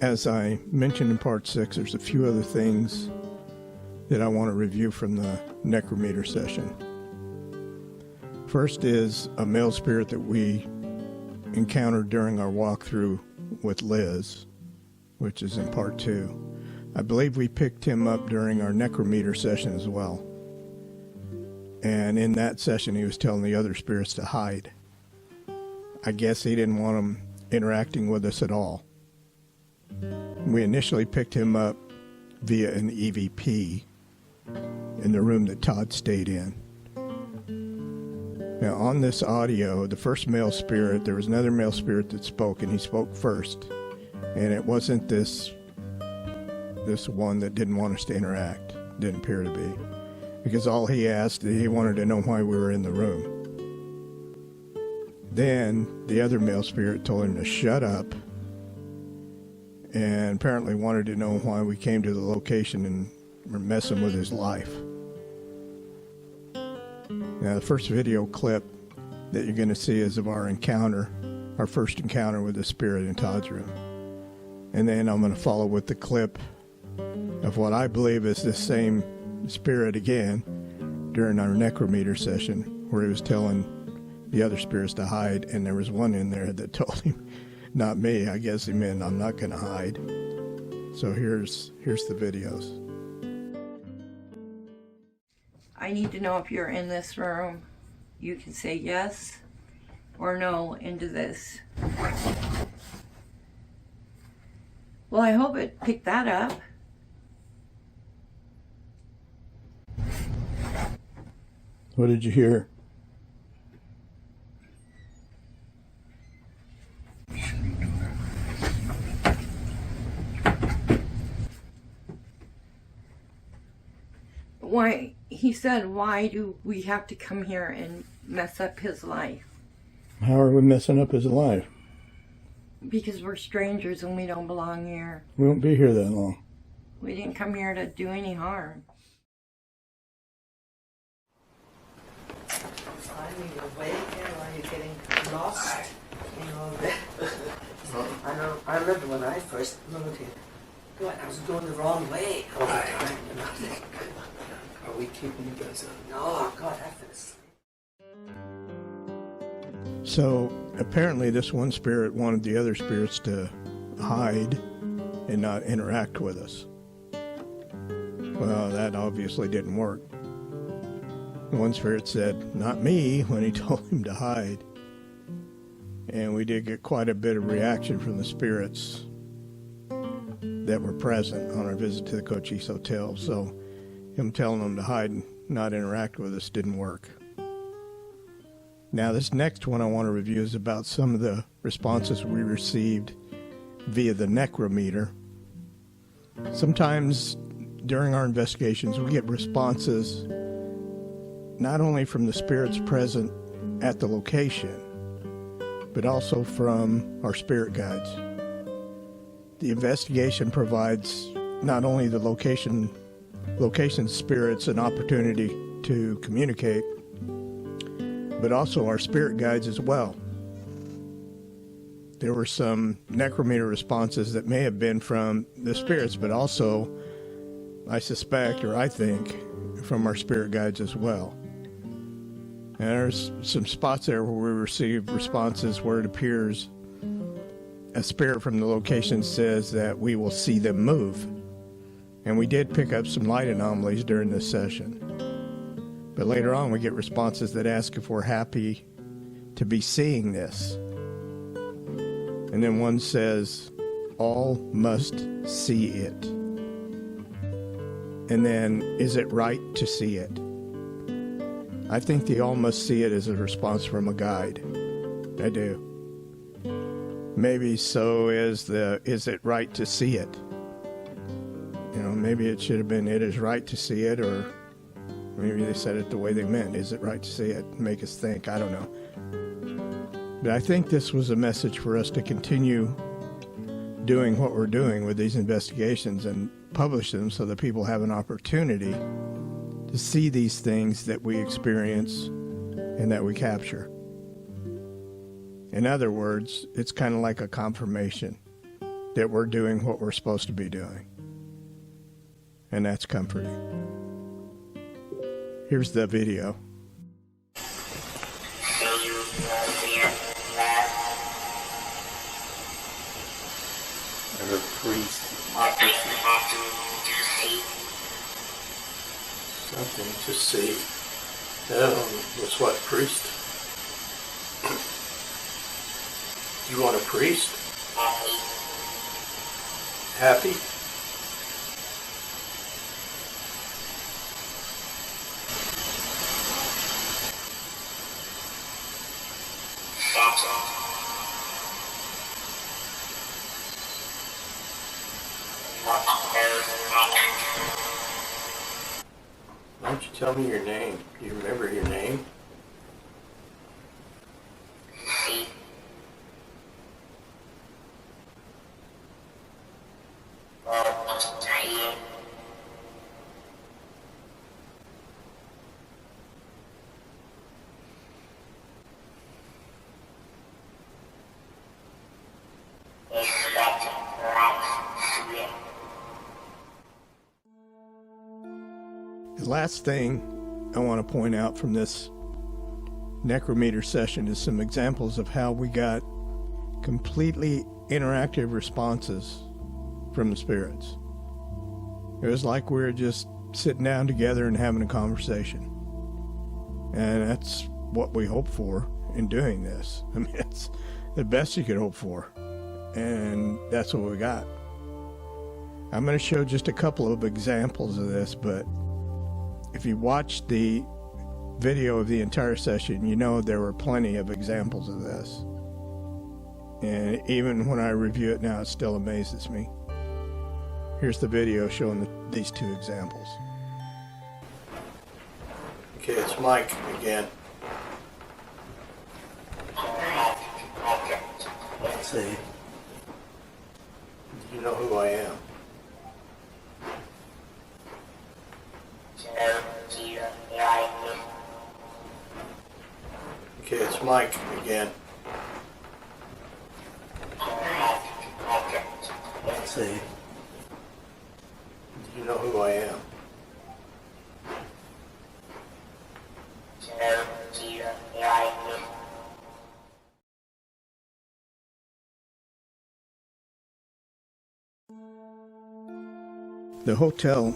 As I mentioned in part 6, there's a few other things that I want to review from the Necrometer session. First is a male spirit that we encountered during our walkthrough with Liz, which is in part 2. I believe we picked him up during our Necrometer session as well. And in that session, he was telling the other spirits to hide. I guess he didn't want them interacting with us at all. We initially picked him up via an EVP in the room that Todd stayed in. Now on this audio, the first male spirit, there was another male spirit that spoke, and he spoke first. And it wasn't this one that didn't want us to interact. Didn't appear to be. Because all he asked, he wanted to know why we were in the room. Then the other male spirit told him to shut up, and apparently wanted to know why we came to the location and were messing with his life. Now the first video clip that you're going to see is of our encounter, our first encounter with the spirit in Todd's room. And then I'm going to follow with the clip of what I believe is the same spirit again during our Necrometer session, where he was telling the other spirits to hide, and there was one in there that told him, not me, I guess he meant I'm not going to hide. So here's the videos. I need to know if you're in this room. You can say yes or no into this. Well, I hope it picked that up. What did you hear? Why, he said, why do we have to come here and mess up his life? How are we messing up his life? Because we're strangers and we don't belong here. We won't be here that long. We didn't come here to do any harm. Finding your way here while you're getting lost. You know, I remember when I first moved here. God, I was going the wrong way all the time. You know? Are we keeping you guys up? No, God, I fell asleep. So apparently this one spirit wanted the other spirits to hide and not interact with us. Well, that obviously didn't work. One spirit said, not me, when he told him to hide. And we did get quite a bit of reaction from the spirits that were present on our visit to the Cochise Hotel. So him telling them to hide and not interact with us didn't work. Now this next one I want to review is about some of the responses we received via the Necrometer. Sometimes during our investigations we get responses not only from the spirits present at the location, but also from our spirit guides. The investigation provides not only the location spirits an opportunity to communicate, but also our spirit guides as well. There were some Necrometer responses that may have been from the spirits, but also, I suspect, or I think, from our spirit guides as well. And there's some spots there where we received responses where it appears a spirit from the location says that we will see them move. And we did pick up some light anomalies during this session. But later on we get responses that ask if we're happy to be seeing this. And then one says, all must see it. And then, is it right to see it? I think the all must see it is a response from a guide. I do. Maybe so is it right to see it? You know, maybe it should have been it is right to see it, or maybe they said it the way they meant. Is it right to see it? Make us think. I don't know. But I think this was a message for us to continue doing what we're doing with these investigations and publish them so that people have an opportunity to see these things that we experience and that we capture. In other words, it's kind of like a confirmation. that we're doing what we're supposed to be doing. And that's comforting. Here's the video. I heard priest. Something to see. What's what, priest? You want a priest? Happy? Why don't you tell me your name? Do you remember your name? The last thing I want to point out from this Necrometer session is some examples of how we got completely interactive responses from the spirits. It was like we were just sitting down together and having a conversation. And that's what we hope for in doing this. I mean, it's the best you could hope for. And that's what we got. I'm going to show just a couple of examples of this, but if you watch the video of the entire session, you know there were plenty of examples of this. And even when I review it now, it still amazes me. Here's the video showing these two examples. Okay, it's Mike again. Let's see. Do you know who I am? Okay, it's Mike again. Let's see. Do you know who I am? The hotel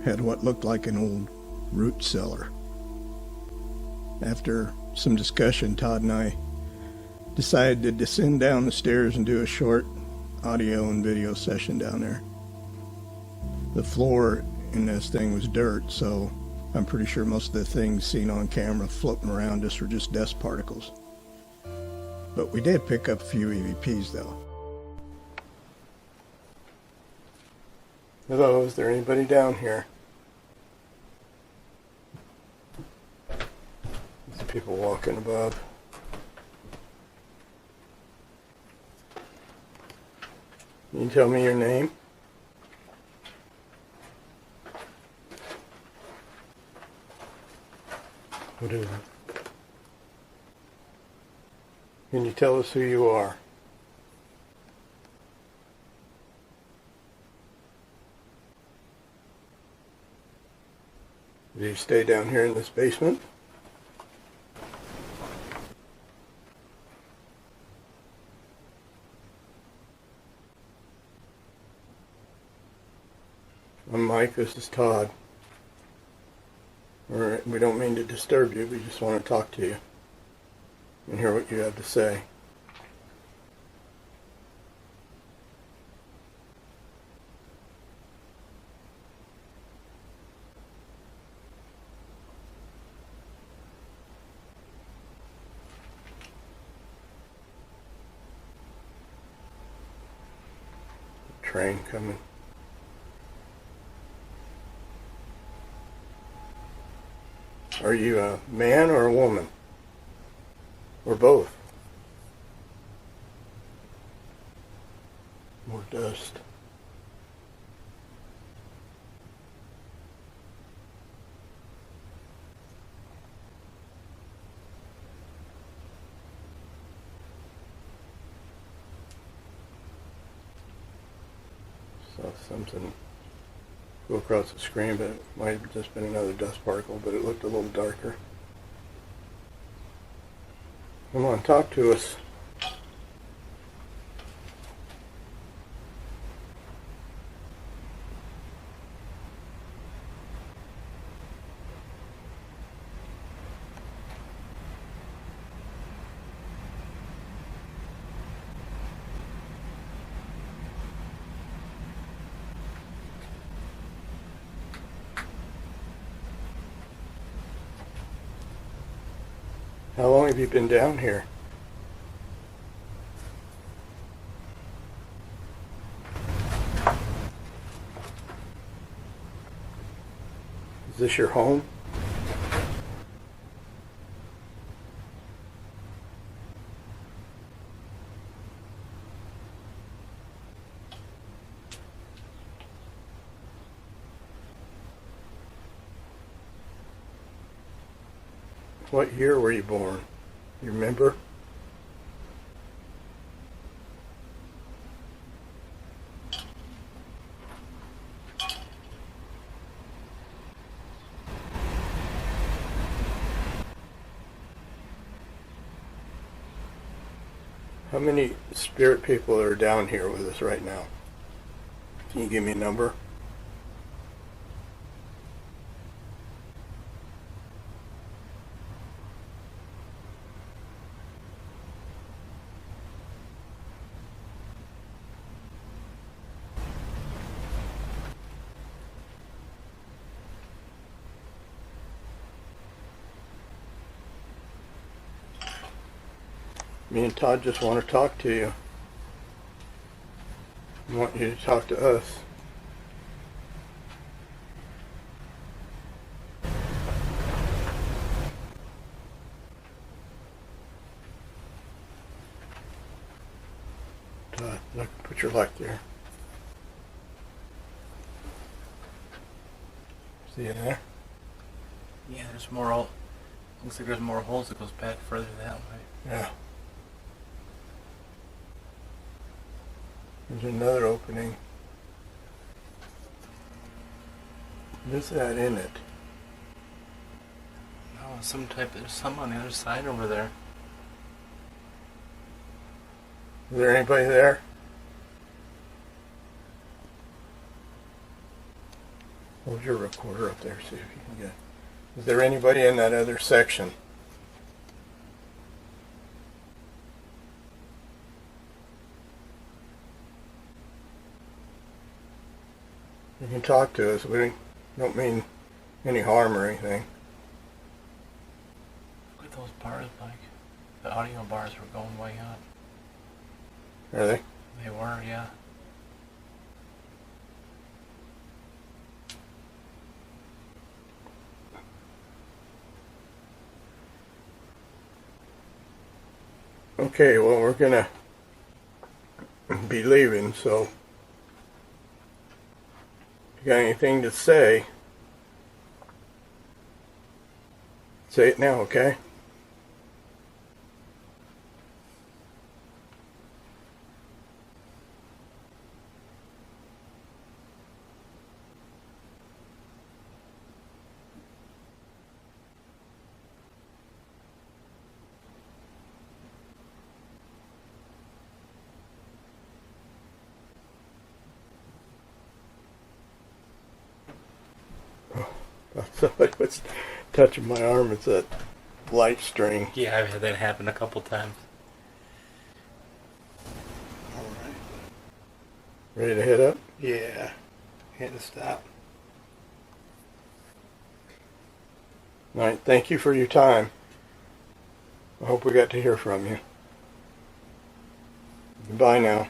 had what looked like an old root cellar. After some discussion, Todd and I decided to descend down the stairs and do a short audio and video session down there. The floor in this thing was dirt, so I'm pretty sure most of the things seen on camera floating around us were just dust particles. But we did pick up a few EVPs though. Hello, is there anybody down here? There's people walking above. Can you tell me your name? What is it? Can you tell us who you are? Do you stay down here in this basement? I'm Mike, this is Todd. We don't mean to disturb you, we just want to talk to you and hear what you have to say. Train coming. Are you a man or a woman? Or both? More dust. Saw something go across the screen, but it might have just been another dust particle, but it looked a little darker. Come on, talk to us. How long have you been down here? Is this your home? What year were you born? You remember? How many spirit people are down here with us right now? Can you give me a number? Me and Todd just want to talk to you. We want you to talk to us. Todd, look, put your light there. See you there? Yeah, there's more. Looks like there's more holes that goes back further that way. Yeah. There's another opening. What's that in it? Oh, there's some on the other side over there. Is there anybody there? Hold your recorder up there, see if you can get. Is there anybody in that other section? You can talk to us. We don't mean any harm or anything. Look at those bars, Mike. The audio bars were going way up. Are they? They were, yeah. Okay, well, we're gonna be leaving, so if you got anything to say it now, okay? Somebody was touching my arm. It's a light string. Yeah, I've had that happen a couple times. All right. Ready to hit up? Yeah, hitting stop. All right. Thank you for your time. I hope we got to hear from you. Goodbye now.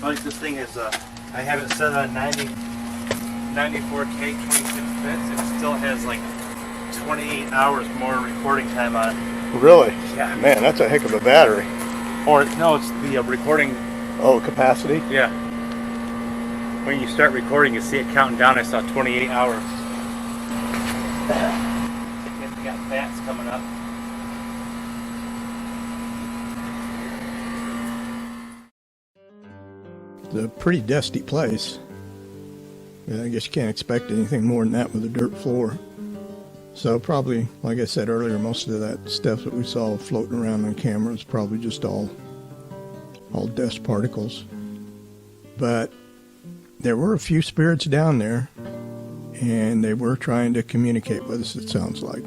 Like this thing is, I have it set on 94K 26 bits. It still has like 28 hours more recording time on it. Really? Yeah. Man, that's a heck of a battery. Or no, it's the recording. Oh, capacity? Yeah. When you start recording, you see it counting down. I saw 28 hours. It's got bats coming up. It's a pretty dusty place. Yeah, I guess you can't expect anything more than that with a dirt floor. So probably, like I said earlier, most of that stuff that we saw floating around on camera is probably just all dust particles. But there were a few spirits down there, and they were trying to communicate with us, it sounds like.